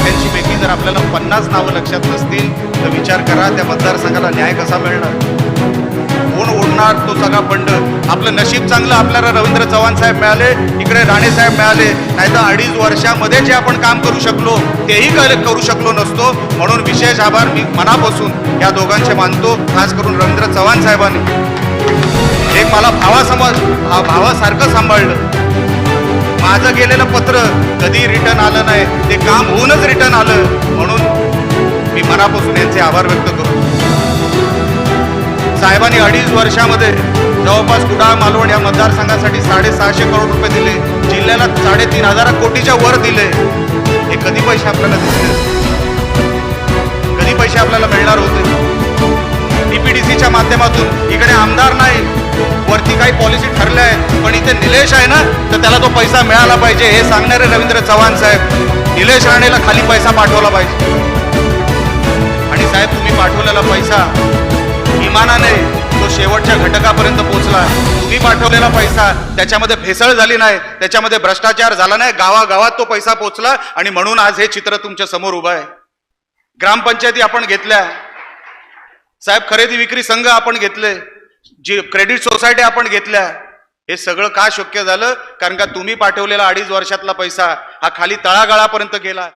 81 पैकी जर आपल्याला 50 नावं लक्षात नसतील तर विचार करा त्या मतदारसंघाला न्याय कसा मिळणार? कोण ओढणार तो सगळा फंड? आपलं नशीब चांगलं, आपल्याला रवींद्र चव्हाण साहेब मिळाले, इकडे राणे साहेब मिळाले, नाहीतर 2.5 वर्षामध्ये जे आपण काम करू शकलो तेही करू शकलो नसतो. म्हणून विशेष आभार मी मनापासून या दोघांचे मानतो. खास करून रवींद्र चव्हाण साहेबांनी एक मला भावासारखं सांभाळलं. माझं गेलेलं पत्र कधी रिटर्न आलं नाही, ते काम होऊनच रिटर्न आलं. म्हणून मी मनापासून यांचे आभार व्यक्त करतो. साहेबांनी 2.5 वर्षामध्ये जवळपास कुडाळ मालवण या मतदारसंघासाठी 650 करोड रुपये दिले, जिल्ह्याला 3,500 कोटीच्या वर दिले. हे कधी पैसे आपल्याला दिसले? कधी पैसे आपल्याला मिळणार होते? डीपीडीसीच्या माध्यमातून इकडे आमदार नाही, वरती काही पॉलिसी ठरल्या आहे, पण इथे निलेश आहे ना, तर त्याला तो पैसा मिळाला पाहिजे हे सांगणारे रवींद्र चव्हाण साहेब. निलेश राणेला खाली पैसा पाठवला पाहिजे. आणि साहेब तुम्ही पाठवलेला पैसा इमानाने तो शेवटच्या घटकापर्यंत पोहोचला. तुम्ही पाठवलेला पैसा त्याच्यामध्ये भेसळ झाली नाही, त्याच्यामध्ये भ्रष्टाचार झाला नाही, गावागावात तो पैसा पोहोचला. आणि म्हणून आज हे चित्र तुमच्या समोर उभं आहे. ग्रामपंचायती आपण घेतल्या साहेब, खरेदी विक्री संघ आपण घेतले, जी क्रेडिट सोसायटी आपण घेतल्या. हे सगळं का शक्य झालं? कारण का तुम्ही पाठवलेला 2.5 वर्षातला पैसा हा खाली तळागाळापर्यंत गेला.